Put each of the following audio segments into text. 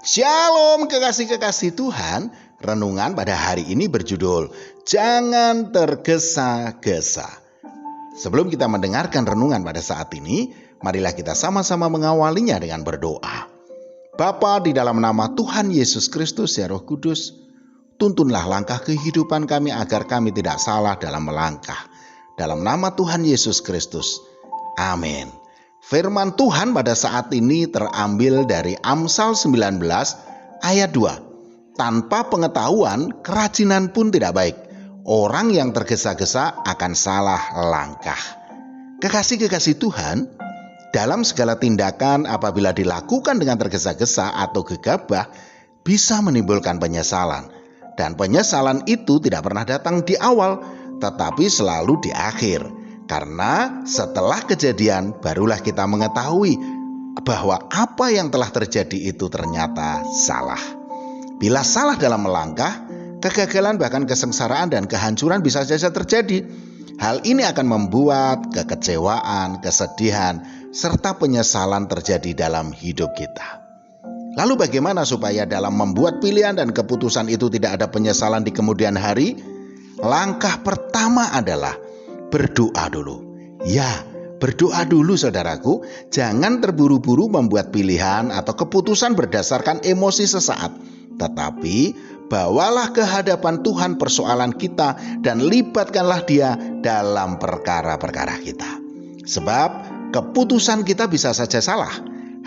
Shalom kekasih-kekasih Tuhan. Renungan pada hari ini berjudul Jangan tergesa-gesa. Sebelum kita mendengarkan renungan pada saat ini, marilah kita sama-sama mengawalinya dengan berdoa. Bapa, di dalam nama Tuhan Yesus Kristus ya Roh Kudus, tuntunlah langkah kehidupan kami agar kami tidak salah dalam melangkah. Dalam nama Tuhan Yesus Kristus. Amin. Firman Tuhan pada saat ini terambil dari Amsal 19 ayat 2. Tanpa pengetahuan, kerajinan pun tidak baik. Orang yang tergesa-gesa akan salah langkah. Kekasih-kekasih Tuhan, dalam segala tindakan apabila dilakukan dengan tergesa-gesa atau gegabah, bisa menimbulkan penyesalan. Dan penyesalan itu tidak pernah datang di awal, tetapi selalu di akhir. Karena setelah kejadian barulah kita mengetahui bahwa apa yang telah terjadi itu ternyata salah. Bila salah dalam melangkah, kegagalan bahkan kesengsaraan dan kehancuran bisa saja terjadi. Hal ini akan membuat kekecewaan, kesedihan, serta penyesalan terjadi dalam hidup kita. Lalu bagaimana supaya dalam membuat pilihan dan keputusan itu tidak ada penyesalan di kemudian hari? Langkah pertama adalah berdoa dulu. Ya, berdoa dulu saudaraku. Jangan terburu-buru membuat pilihan atau keputusan berdasarkan emosi sesaat. Tetapi bawalah ke hadapan Tuhan persoalan kita dan libatkanlah Dia dalam perkara-perkara kita. Sebab keputusan kita bisa saja salah.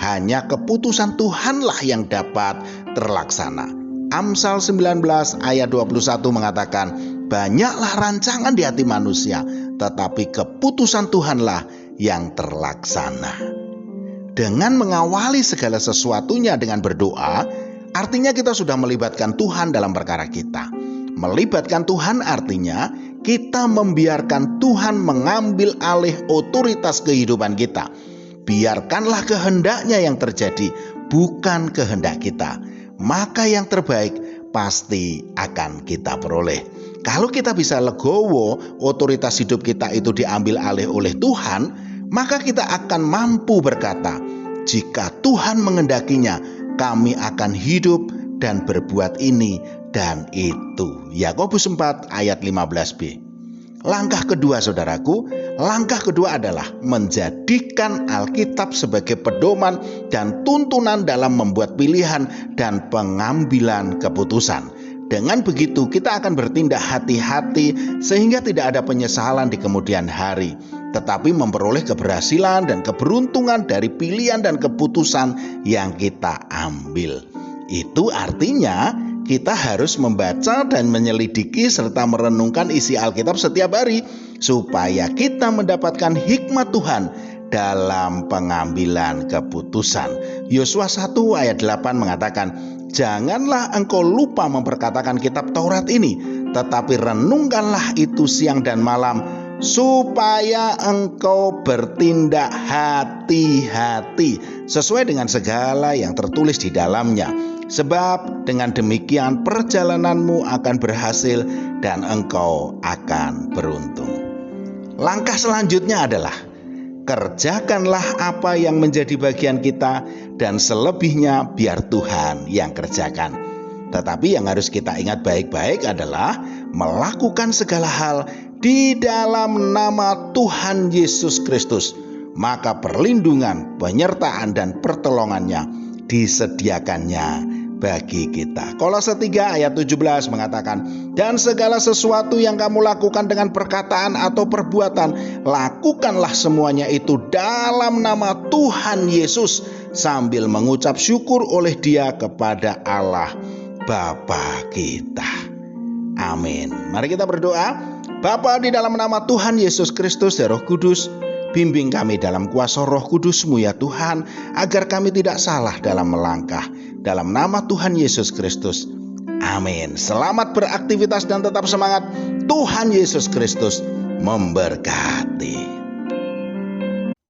Hanya keputusan Tuhanlah yang dapat terlaksana. Amsal 19 ayat 21 mengatakan, banyaklah rancangan di hati manusia, tetapi keputusan Tuhanlah yang terlaksana. Dengan mengawali segala sesuatunya dengan berdoa, artinya kita sudah melibatkan Tuhan dalam perkara kita. Melibatkan Tuhan artinya kita membiarkan Tuhan mengambil alih otoritas kehidupan kita. Biarkanlah kehendaknya yang terjadi, bukan kehendak kita. Maka yang terbaik pasti akan kita peroleh. Kalau kita bisa legowo, otoritas hidup kita itu diambil alih oleh Tuhan, maka kita akan mampu berkata, jika Tuhan mengendakinya, kami akan hidup dan berbuat ini dan itu. Yakobus 4 ayat 15b. Langkah kedua saudaraku, langkah kedua adalah menjadikan Alkitab sebagai pedoman dan tuntunan dalam membuat pilihan dan pengambilan keputusan. Dengan begitu kita akan bertindak hati-hati sehingga tidak ada penyesalan di kemudian hari, tetapi memperoleh keberhasilan dan keberuntungan dari pilihan dan keputusan yang kita ambil. Itu artinya kita harus membaca dan menyelidiki serta merenungkan isi Alkitab setiap hari supaya kita mendapatkan hikmat Tuhan dalam pengambilan keputusan. Yosua 1 ayat 8 mengatakan, janganlah engkau lupa memperkatakan kitab Taurat ini, tetapi renungkanlah itu siang dan malam, supaya engkau bertindak hati-hati sesuai dengan segala yang tertulis di dalamnya. Sebab dengan demikian perjalananmu akan berhasil dan engkau akan beruntung. Langkah selanjutnya adalah kerjakanlah apa yang menjadi bagian kita dan selebihnya biar Tuhan yang kerjakan. Tetapi yang harus kita ingat baik-baik adalah melakukan segala hal di dalam nama Tuhan Yesus Kristus. Maka perlindungan, penyertaan dan pertolongannya disediakannya bagi kita. Kolose 3 ayat 17 mengatakan, dan segala sesuatu yang kamu lakukan dengan perkataan atau perbuatan, lakukanlah semuanya itu dalam nama Tuhan Yesus sambil mengucap syukur oleh Dia kepada Allah Bapa kita. Amin. Mari kita berdoa. Bapa, di dalam nama Tuhan Yesus Kristus ya Roh Kudus, bimbing kami dalam kuasa Roh Kudus-Mu ya Tuhan, agar kami tidak salah dalam melangkah. Dalam nama Tuhan Yesus Kristus. Amin. Selamat beraktivitas dan tetap semangat. Tuhan Yesus Kristus memberkati.